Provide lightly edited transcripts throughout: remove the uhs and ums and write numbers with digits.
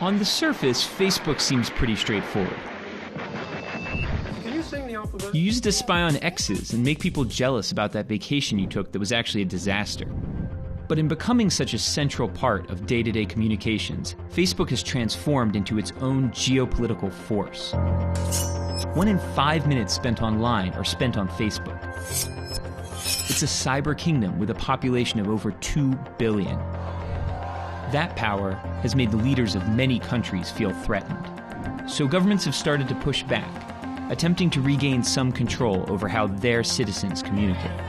On the surface, Facebook seems pretty straightforward. Can you sing the alphabet? You use it to spy on exes and make people jealous about that vacation you took that was actually a disaster. But in becoming such a central part of day-to-day communications, Facebook has transformed into its own geopolitical force. 1 in 5 minutes spent online are spent on Facebook. It's a cyber kingdom with a population of over 2 billion. That power has made the leaders of many countries feel threatened. So governments have started to push back, attempting to regain some control over how their citizens communicate.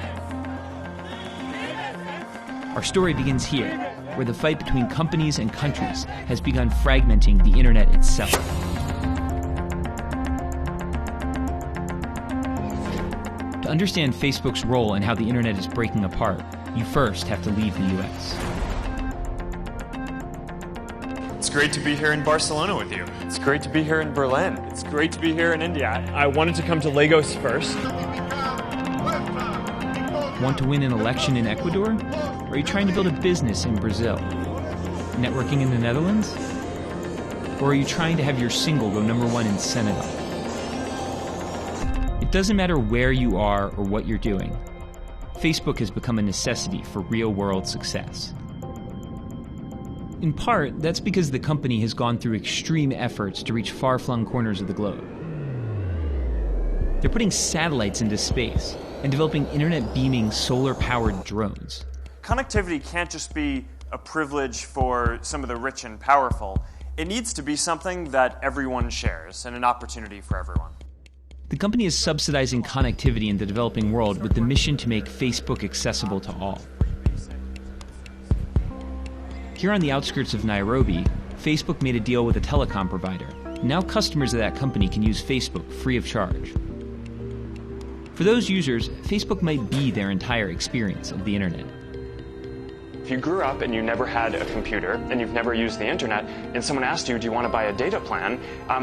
Our story begins here, where the fight between companies and countries has begun fragmenting the internet itself. To understand Facebook's role and how the internet is breaking apart, you first have to leave the US. It's great to be here in Barcelona with you. It's great to be here in Berlin. It's great to be here in India. I wanted to come to Lagos first. Want to win an election in Ecuador? Or are you trying to build a business in Brazil? Networking in the Netherlands? Or are you trying to have your single go #1 in Senegal? It doesn't matter where you are or what you're doing. Facebook has become a necessity for real-world success. In part, that's because the company has gone through extreme efforts to reach far-flung corners of the globe. They're putting satellites into space and developing internet-beaming, solar-powered drones. Connectivity can't just be a privilege for some of the rich and powerful. It needs to be something that everyone shares and an opportunity for everyone. The company is subsidizing connectivity in the developing world with the mission to make Facebook accessible to all. Here on the outskirts of Nairobi, Facebook made a deal with a telecom provider. Now customers of that company can use Facebook free of charge. For those users, Facebook might be their entire experience of the internet. If you grew up and you never had a computer and you've never used the internet and someone asked you, do you want to buy a data plan?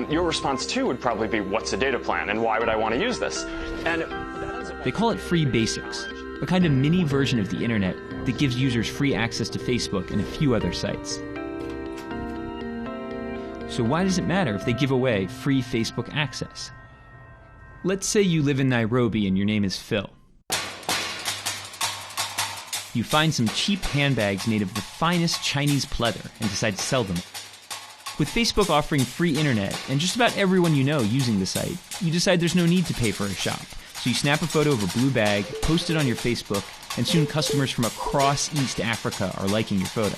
Your response too would probably be, what's a data plan and why would I want to use this? And they call it Free Basics, a kind of mini version of the internet that gives users free access to Facebook and a few other sites. So why does it matter if they give away free Facebook access? Let's say you live in Nairobi and your name is Phil. You find some cheap handbags made of the finest Chinese pleather and decide to sell them. With Facebook offering free internet and just about everyone you know using the site, you decide there's no need to pay for a shop. So you snap a photo of a blue bag, post it on your Facebook, and soon customers from across East Africa are liking your photo.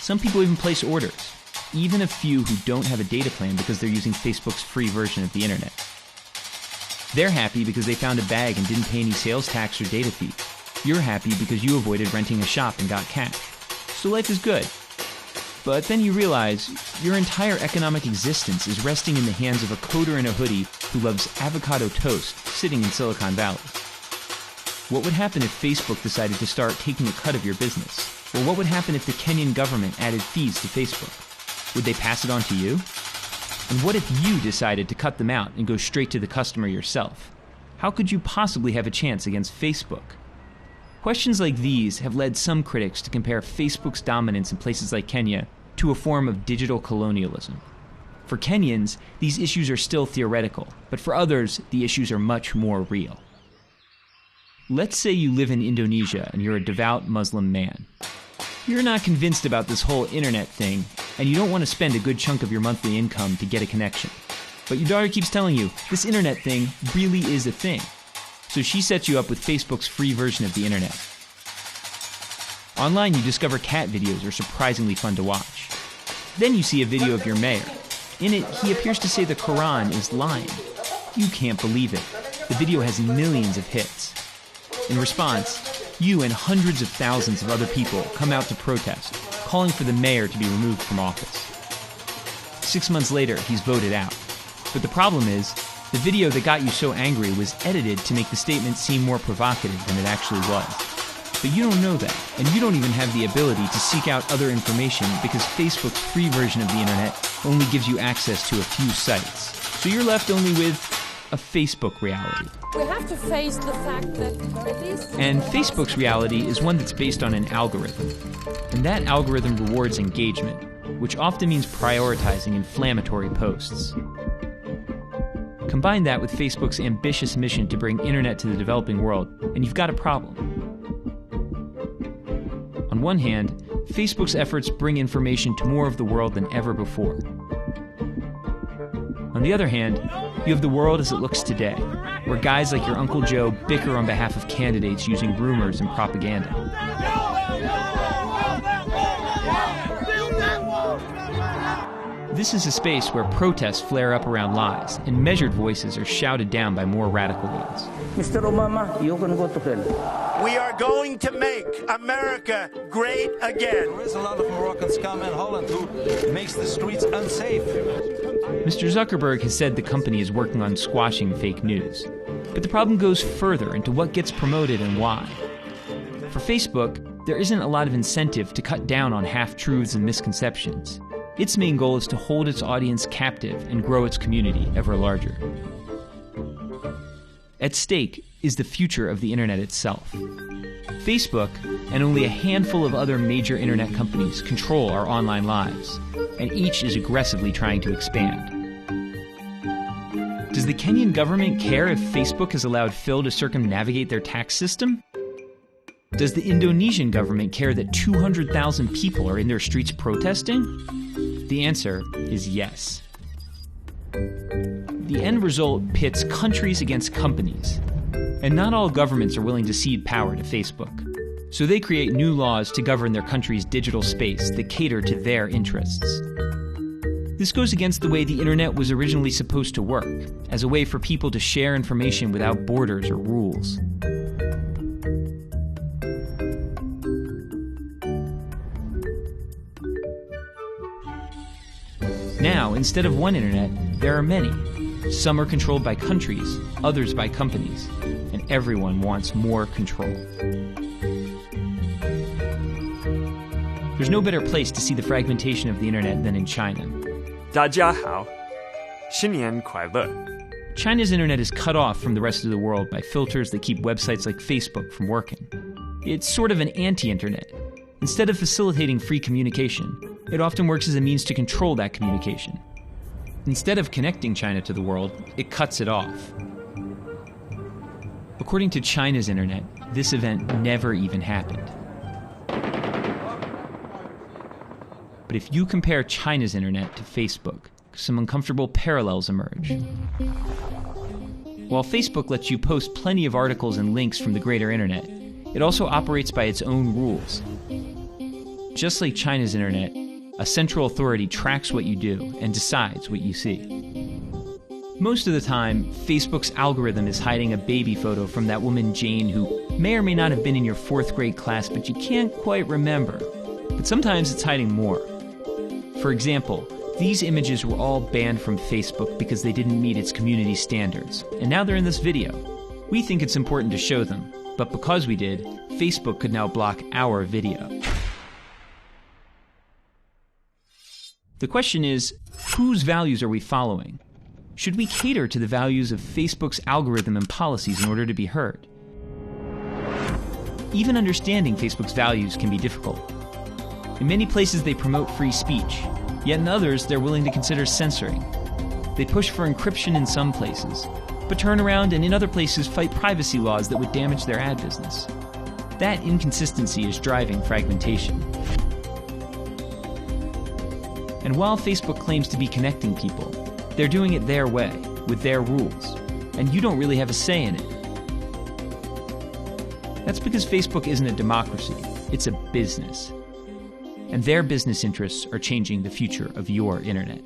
Some people even place orders, even a few who don't have a data plan because they're using Facebook's free version of the internet. They're happy because they found a bag and didn't pay any sales tax or data fee. You're happy because you avoided renting a shop and got cash. So life is good. But then you realize your entire economic existence is resting in the hands of a coder in a hoodie who loves avocado toast sitting in Silicon Valley. What would happen if Facebook decided to start taking a cut of your business? Or what would happen if the Kenyan government added fees to Facebook? Would they pass it on to you? And what if you decided to cut them out and go straight to the customer yourself? How could you possibly have a chance against Facebook? Questions like these have led some critics to compare Facebook's dominance in places like Kenya to a form of digital colonialism. For Kenyans, these issues are still theoretical, but for others, the issues are much more real. Let's say you live in Indonesia and you're a devout Muslim man. You're not convinced about this whole internet thing, and you don't want to spend a good chunk of your monthly income to get a connection. But your daughter keeps telling you, this internet thing really is a thing. So she sets you up with Facebook's free version of the internet. Online, you discover cat videos are surprisingly fun to watch. Then you see a video of your mayor. In it, he appears to say the Quran is lying. You can't believe it. The video has millions of hits. In response, you and hundreds of thousands of other people come out to protest, calling for the mayor to be removed from office. 6 months later, he's voted out. But the problem is, the video that got you so angry was edited to make the statement seem more provocative than it actually was. But you don't know that, and you don't even have the ability to seek out other information because Facebook's free version of the internet only gives you access to a few sites. So you're left only with a Facebook reality. We have to face the fact that And Facebook's reality is one that's based on an algorithm. And that algorithm rewards engagement, which often means prioritizing inflammatory posts. Combine that with Facebook's ambitious mission to bring internet to the developing world, and you've got a problem. On one hand, Facebook's efforts bring information to more of the world than ever before. On the other hand, you have the world as it looks today, where guys like your Uncle Joe bicker on behalf of candidates using rumors and propaganda. This is a space where protests flare up around lies, and measured voices are shouted down by more radical ones. Mr. Obama, you're going to go to hell. We are going to make America great again. There is a lot of Moroccan scum in Holland who makes the streets unsafe. Mr. Zuckerberg has said the company is working on squashing fake news. But the problem goes further into what gets promoted and why. For Facebook, there isn't a lot of incentive to cut down on half-truths and misconceptions. Its main goal is to hold its audience captive and grow its community ever larger. At stake is the future of the internet itself. Facebook, and only a handful of other major internet companies, control our online lives, and each is aggressively trying to expand. Does the Kenyan government care if Facebook has allowed Phil to circumnavigate their tax system? Does the Indonesian government care that 200,000 people are in their streets protesting? The answer is yes. The end result pits countries against companies, and not all governments are willing to cede power to Facebook. So they create new laws to govern their country's digital space that cater to their interests. This goes against the way the internet was originally supposed to work, as a way for people to share information without borders or rules. Now, instead of one internet, there are many. Some are controlled by countries, others by companies, and everyone wants more control. There's no better place to see the fragmentation of the internet than in China. 大家好，新年快乐。 China's internet is cut off from the rest of the world by filters that keep websites like Facebook from working. It's sort of an anti-internet. Instead of facilitating free communication, it often works as a means to control that communication. Instead of connecting China to the world, it cuts it off. According to China's internet, this event never even happened. But if you compare China's internet to Facebook, some uncomfortable parallels emerge. While Facebook lets you post plenty of articles and links from the greater internet, it also operates by its own rules. Just like China's internet, a central authority tracks what you do and decides what you see. Most of the time, Facebook's algorithm is hiding a baby photo from that woman Jane who may or may not have been in your 4th grade class, but you can't quite remember. But sometimes it's hiding more. For example, these images were all banned from Facebook because they didn't meet its community standards, and now they're in this video. We think it's important to show them, but because we did, Facebook could now block our video. The question is, whose values are we following? Should we cater to the values of Facebook's algorithm and policies in order to be heard? Even understanding Facebook's values can be difficult. In many places they promote free speech, yet in others they're willing to consider censoring. They push for encryption in some places, but turn around and in other places fight privacy laws that would damage their ad business. That inconsistency is driving fragmentation. And while Facebook claims to be connecting people, they're doing it their way, with their rules, and you don't really have a say in it. That's because Facebook isn't a democracy, it's a business. And their business interests are changing the future of your internet.